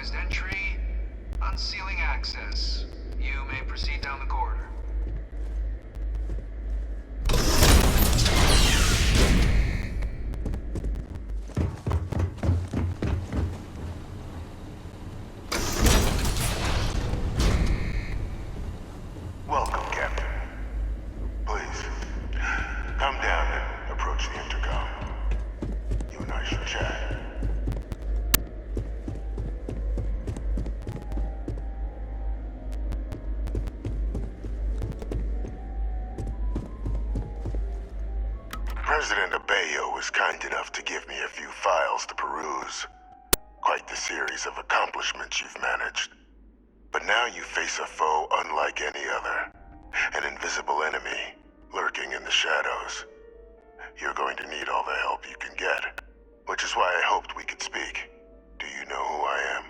Unauthorized entry. Unsealing access. You may proceed down the corridor. Welcome, Captain. Please, come down and approach the intercom. You and I should chat. President Abeyo was kind enough to give me a few files to peruse. Quite the series of accomplishments you've managed. But now you face a foe unlike any other. An invisible enemy, lurking in the shadows. You're going to need all the help you can get. Which is why I hoped we could speak. Do you know who I am?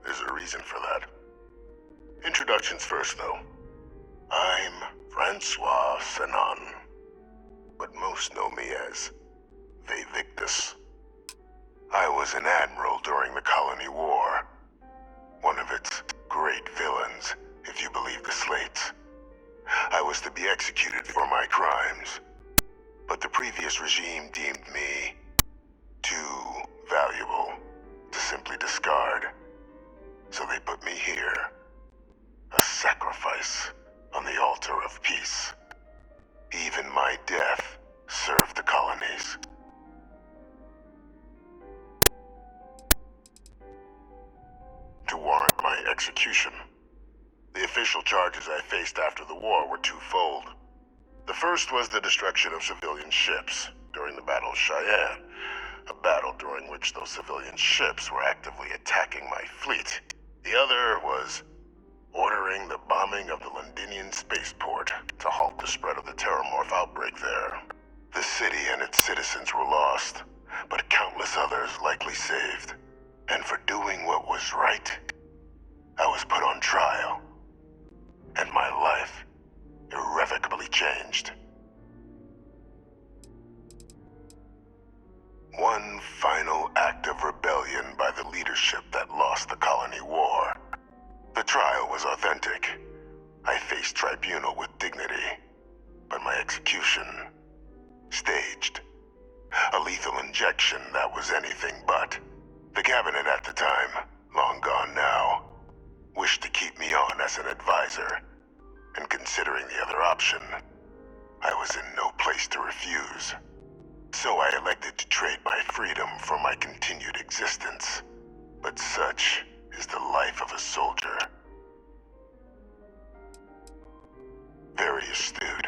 There's a reason for that. Introductions first, though. I'm Francois Sanon, but most know me as Victus. I was an admiral during the Colony War. One of its great villains, if you believe the slates. I was to be executed for my crimes, but the previous regime deemed me too valuable to simply discard. So they put me here, a sacrifice on the altar of peace. Even my death served the colonies. To warrant my execution. The official charges I faced after the war were twofold. The first was the destruction of civilian ships during the Battle of Cheyenne, a battle during which those civilian ships were actively attacking my fleet. The other was ordering the bombing of the Londinian spaceport to halt the spread of the Terramorph outbreak there. The city and its citizens were lost, but countless others likely saved. And for doing what was right, I was put on trial, and my life irrevocably changed. One final act of rebellion by the leadership that lost the Colony War. The trial was authentic. I faced tribunal with dignity, but my execution, staged. A lethal injection that was anything but. The cabinet at the time, long gone now, wished to keep me on as an advisor, and considering the other option, I was in no place to refuse. So I elected to trade my freedom for my continued existence. But such is the life of a soldier. Very astute.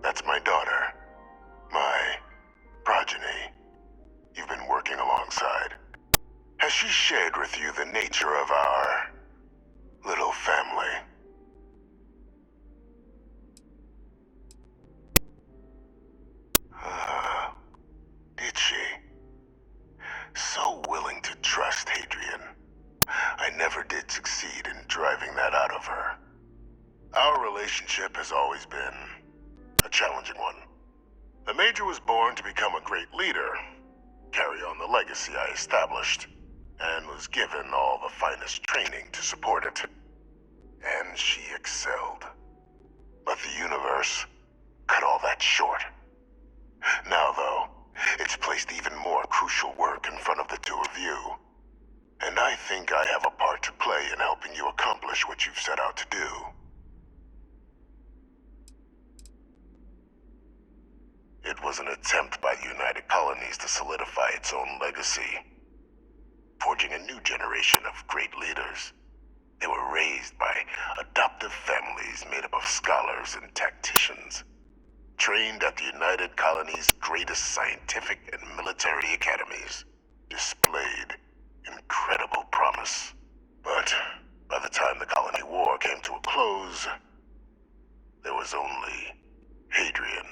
That's my daughter, my progeny. You've been working alongside. Has she shared with you the nature of our little family? Did she? So willing to trust Hadrian. I never did succeed in driving that out of her. Our relationship has always been a challenging one. The Major was born to become a great leader, carry on the legacy I established, and was given all the finest training to support it. And she excelled. But the universe cut all that short. Now, though, it's placed even more crucial work in front of the two of you. And I think I have a part to play in helping you accomplish what you've set out to do. It was an attempt by the United Colonies to solidify its own legacy, forging a new generation of great leaders. They were raised by adoptive families made up of scholars and tacticians, trained at the United Colonies' greatest scientific and military academies, displayed incredible promise. But by the time the Colony War came to a close, there was only Hadrian.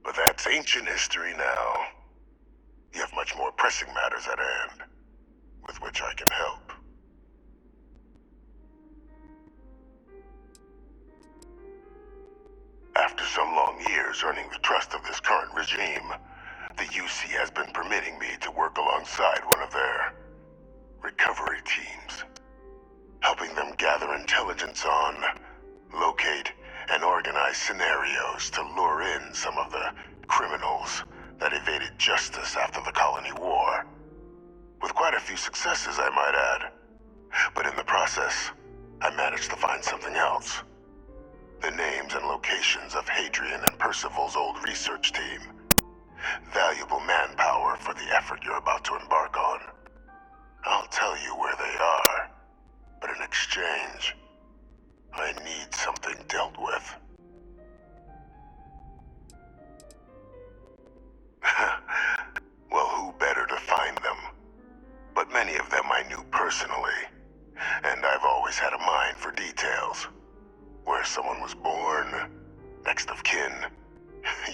But that's ancient history now. You have much more pressing matters at hand, with which I can help. After some long years earning the trust of this current regime, the UC has been permitting me to work alongside one of their recovery teams, helping them gather intelligence on, locate, and organize scenarios to lure in some of the criminals that evaded justice after the Colony War. With quite a few successes, I might add. But in the process, I managed to find something else. The names and locations of Hadrian and Percival's old research team. Valuable manpower for the effort you're about to embark on. I'll tell you where they are, but in exchange, I need something dealt with. Well, who better to find them? But many of them I knew personally, and I've always had a mind for details. Where someone was born, next of kin.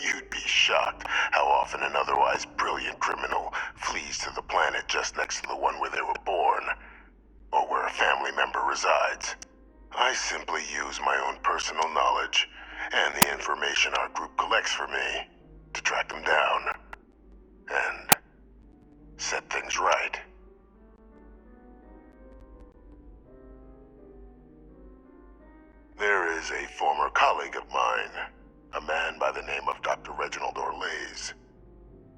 You'd be shocked how often an otherwise brilliant criminal flees to the planet just next to the one where they were born, or where a family member resides. I simply use my own personal knowledge and the information our group collects for me to track them down and set things right. There is a former colleague of mine, a man by the name of Dr. Reginald Orlays.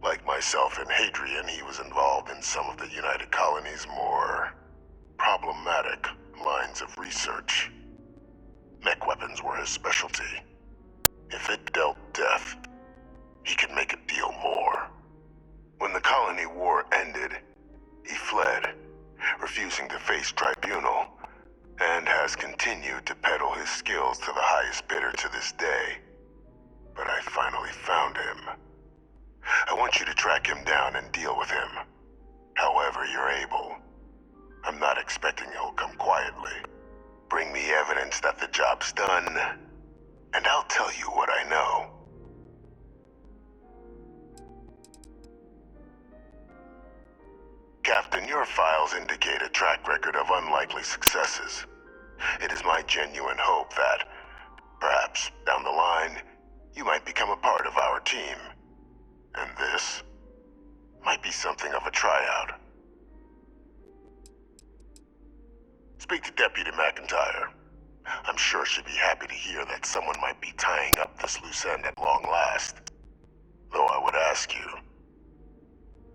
Like myself and Hadrian, he was involved in some of the United Colonies' more problematic lines of research. Mech weapons were his specialty. If it dealt death, he could make a deal more. When the Colony War ended, he fled, refusing to face tribunal, and has continued to peddle his skills to the highest bidder to this day. But I finally found him. I want you to track him down and deal with him, however you're able. I'm not expecting he'll come quietly. Bring me evidence that the job's done, and I'll tell you what I know. Captain, your files indicate a track record of unlikely successes. It is my genuine hope that, perhaps down the line, you might become a part of our team. And this might be something of a tryout. Speak to Deputy McIntyre. I'm sure she'd be happy to hear that someone might be tying up this loose end at long last. Though I would ask you,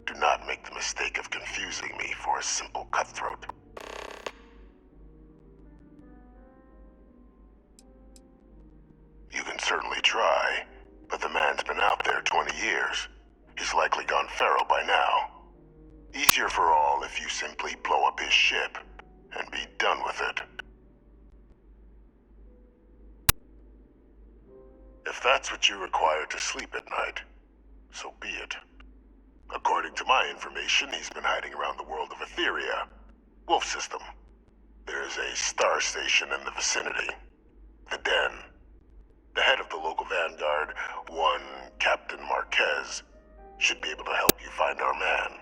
do not make the mistake of confusing me for a simple cutthroat. You can certainly try, but the man's been out there 20 years. He's likely gone feral by now. Easier for all if you simply blow up his ship and be done with it. If that's what you require to sleep at night, so be it. According to my information, he's been hiding around the world of Etheria, Wolf System. There's a star station in the vicinity, the Den. The head of the local vanguard, one Captain Marquez, should be able to help you find our man.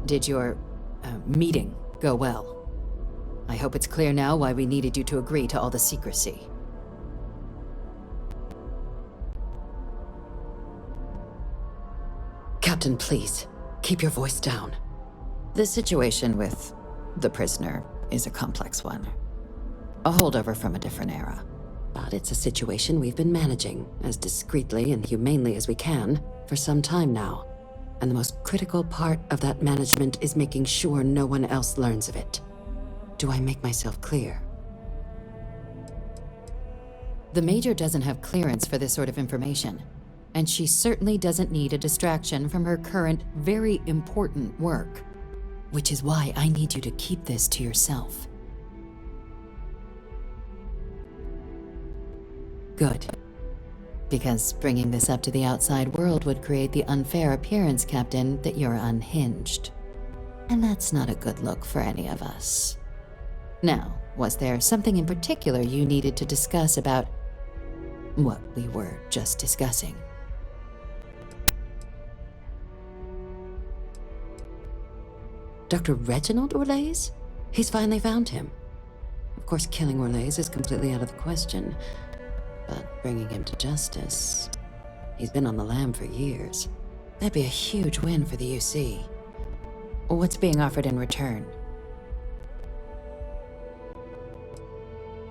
Did your meeting go well? I hope it's clear now why we needed you to agree to all the secrecy. Captain, please, keep your voice down. The situation with the prisoner is a complex one. A holdover from a different era. But it's a situation we've been managing as discreetly and humanely as we can for some time now. And the most critical part of that management is making sure no one else learns of it. Do I make myself clear? The Major doesn't have clearance for this sort of information, and she certainly doesn't need a distraction from her current, very important work. Which is why I need you to keep this to yourself. Good. Because bringing this up to the outside world would create the unfair appearance, Captain, that you're unhinged. And that's not a good look for any of us. Now, was there something in particular you needed to discuss about what we were just discussing? Dr. Reginald Orlaise? He's finally found him. Of course, killing Orlaise is completely out of the question. But bringing him to justice... He's been on the lam for years. That'd be a huge win for the UC. What's being offered in return?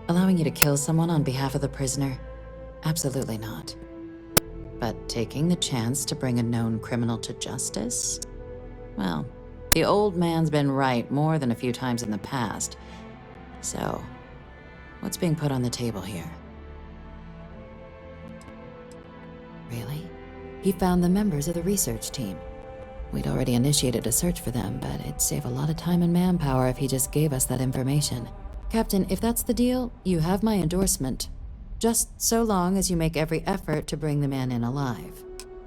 Allowing you to kill someone on behalf of the prisoner? Absolutely not. But taking the chance to bring a known criminal to justice? Well, the old man's been right more than a few times in the past. So, what's being put on the table here? Really? He found the members of the research team. We'd already initiated a search for them, but it'd save a lot of time and manpower if he just gave us that information. Captain, if that's the deal, you have my endorsement. Just so long as you make every effort to bring the man in alive.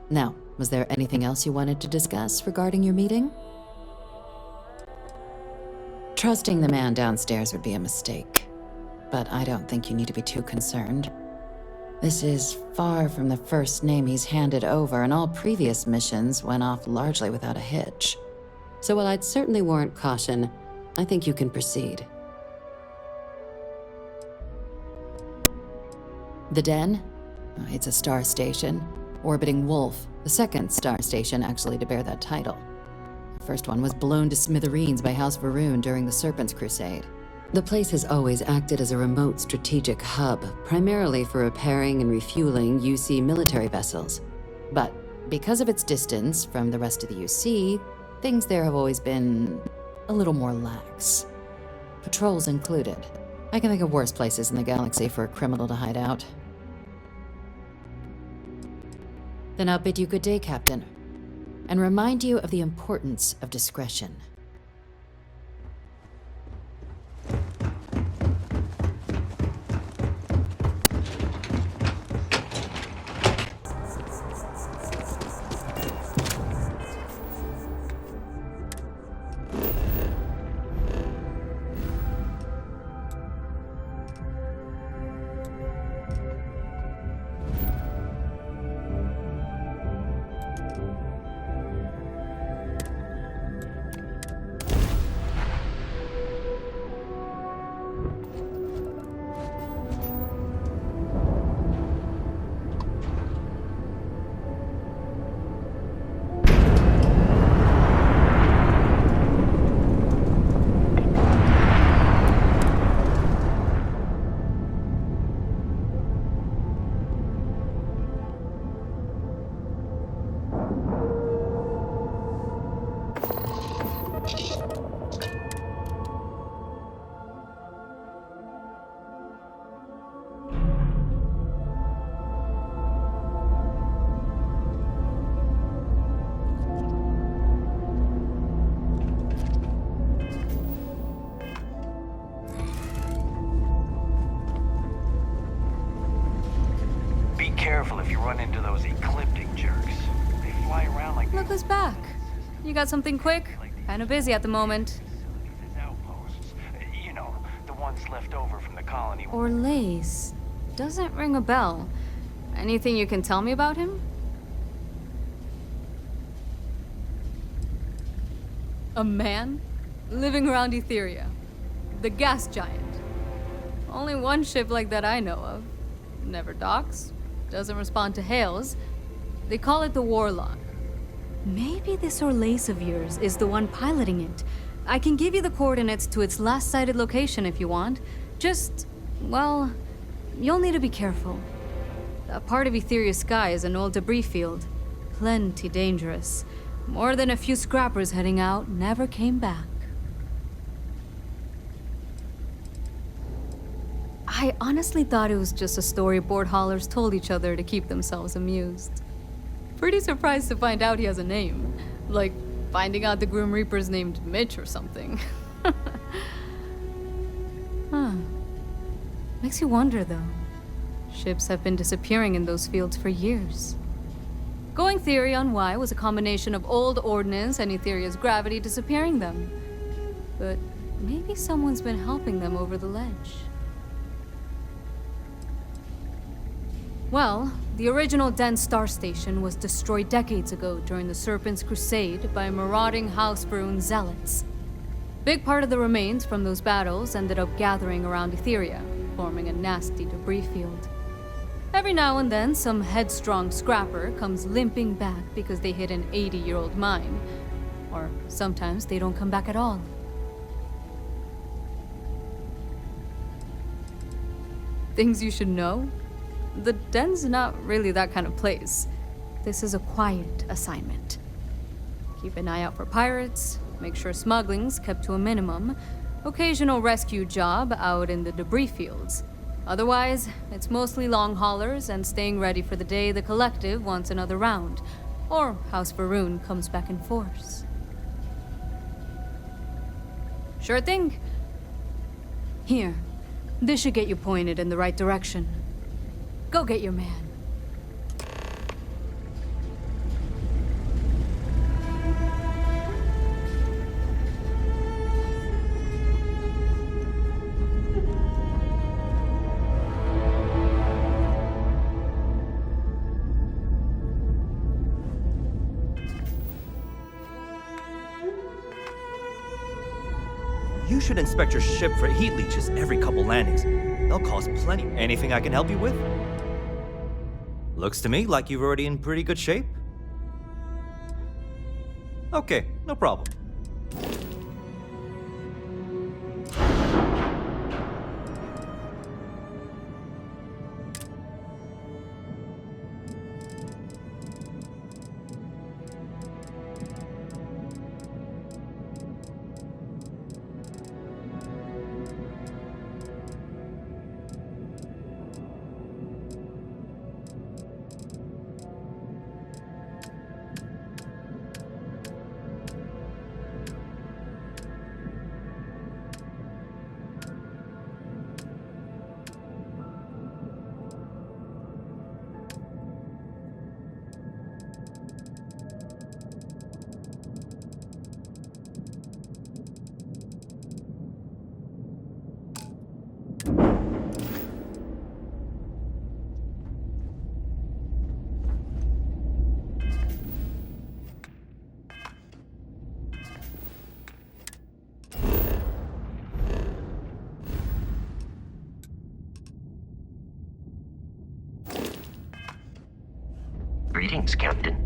Now, was there anything else you wanted to discuss regarding your meeting? Trusting the man downstairs would be a mistake, but I don't think you need to be too concerned. This is far from the first name he's handed over, and all previous missions went off largely without a hitch. So while I'd certainly warrant caution, I think you can proceed. The Den? It's a star station, orbiting Wolf, the second star station actually to bear that title. The first one was blown to smithereens by House Varun during the Serpent's Crusade. The place has always acted as a remote strategic hub, primarily for repairing and refueling UC military vessels. But because of its distance from the rest of the UC, things there have always been a little more lax. Patrols included. I can think of worse places in the galaxy for a criminal to hide out. Then I'll bid you good day, Captain, and remind you of the importance of discretion. Careful if you run into those ecliptic jerks. They fly around like... Look who's back. You got something quick? Kinda busy at the moment. Outposts. You know, the ones left over from the colony. Orlaise. Doesn't ring a bell. Anything you can tell me about him? A man? Living around Etheria. The gas giant. Only one ship like that I know of. Never docks. Doesn't respond to hails. They call it the Warlock. Maybe this Orlace of yours is the one piloting it. I can give you the coordinates to its last sighted location if you want. Just, well, you'll need to be careful. That part of Etheria's sky is an old debris field. Plenty dangerous. More than a few scrappers heading out never came back. I honestly thought it was just a story board haulers told each other to keep themselves amused. Pretty surprised to find out he has a name. Like, finding out the Grim Reaper's named Mitch or something. Huh. Makes you wonder, though. Ships have been disappearing in those fields for years. Going theory on why was a combination of old ordnance and Etheria's gravity disappearing them. But maybe someone's been helping them over the ledge. Well, the original dense star station was destroyed decades ago during the Serpent's Crusade by marauding House Varun zealots. Big part of the remains from those battles ended up gathering around Etheria, forming a nasty debris field. Every now and then, some headstrong scrapper comes limping back because they hit an 80-year-old mine. Or sometimes they don't come back at all. Things you should know? The den's not really that kind of place. This is a quiet assignment. Keep an eye out for pirates, make sure smuggling's kept to a minimum, occasional rescue job out in the debris fields. Otherwise, it's mostly long haulers and staying ready for the day the Collective wants another round, or House Varun comes back in force. Sure thing. Here, this should get you pointed in the right direction. Go get your man. You should inspect your ship for heat leeches every couple landings. They'll cause plenty. Anything I can help you with? Looks to me like you're already in pretty good shape. Okay, no problem. Greetings, Captain.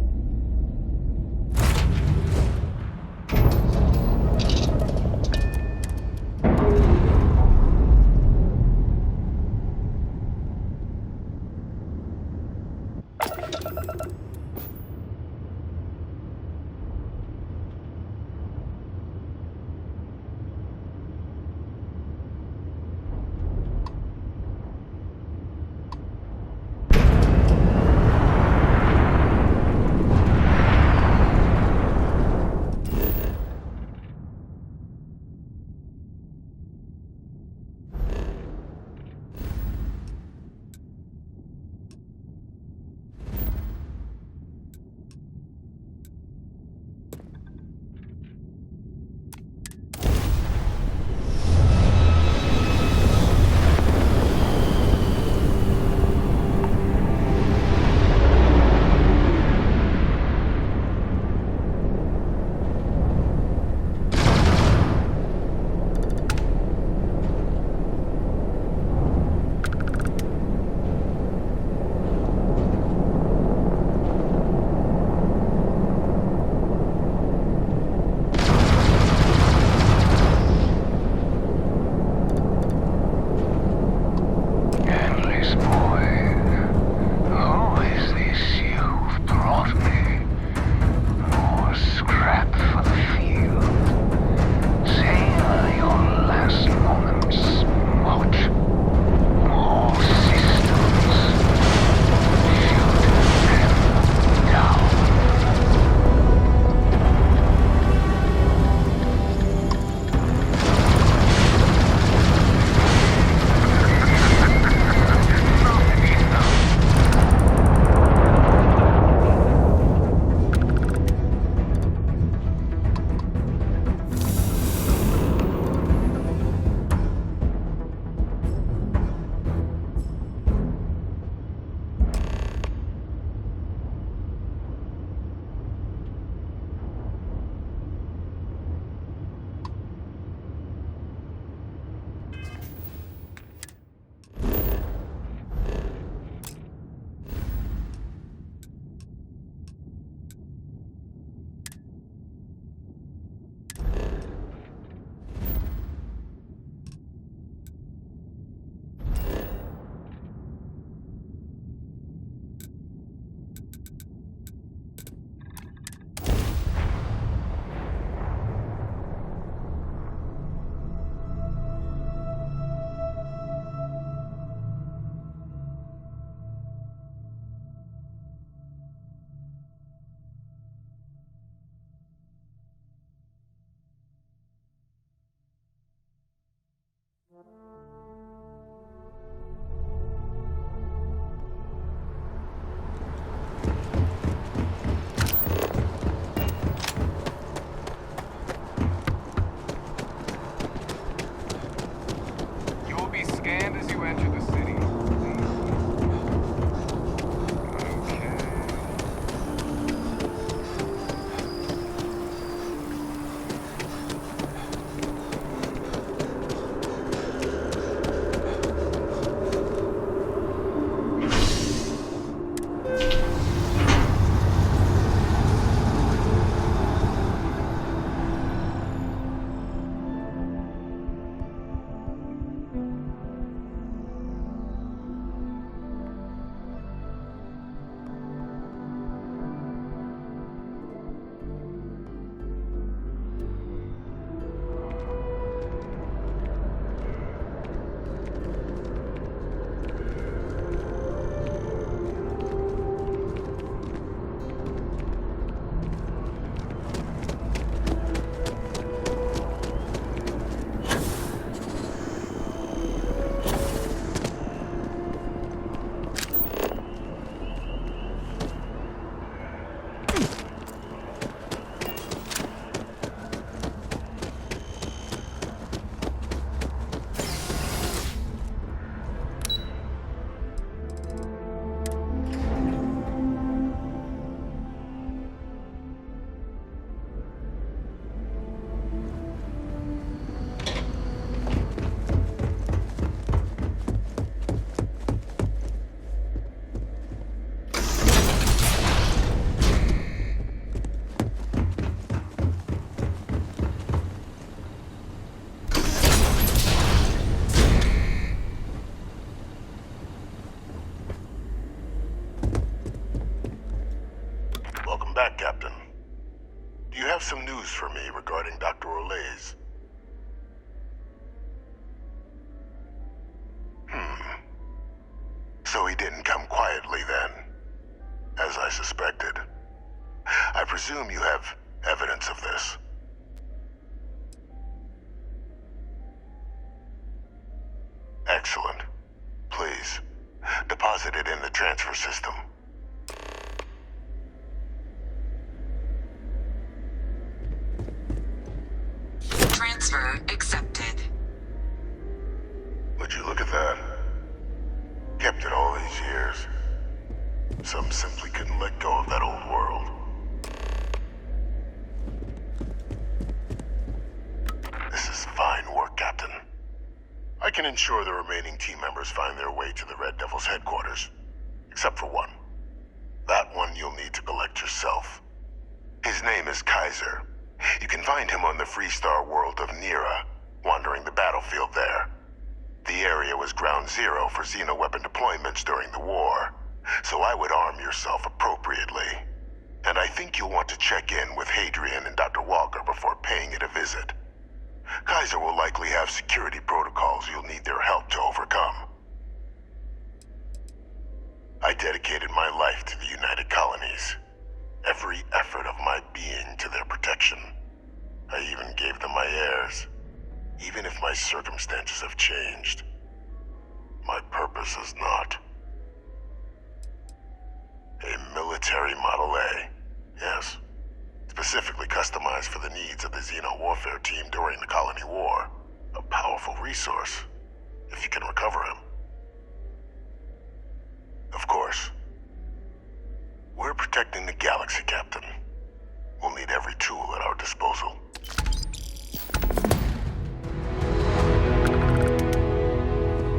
So he didn't come quietly then, as I suspected. I presume you have evidence of this. Excellent. Please, deposit it in the transfer system. Transfer accepted. Would you look at that? Kept it all these years. Some simply couldn't let go of that old world. This is fine work, Captain. I can ensure the remaining team members find their way to the Red Devil's headquarters. Except for one. That one you'll need to collect yourself. His name is Kaiser. You can find him on the Freestar world of Nira, wandering the battlefield there. The area was ground zero for xeno-weapon deployments during the war, so I would arm yourself appropriately. And I think you'll want to check in with Hadrian and Dr. Walker before paying it a visit. Kaiser will likely have security protocols you'll need their help to overcome. I dedicated my life to the United Colonies. Every effort of my being to their protection. I even gave them my heirs. Even if my circumstances have changed, my purpose has not. A military Model A, yes. Specifically customized for the needs of the Xeno warfare team during the Colony War. A powerful resource, if you can recover him. Of course. We're protecting the galaxy, Captain. We'll need every tool at our disposal.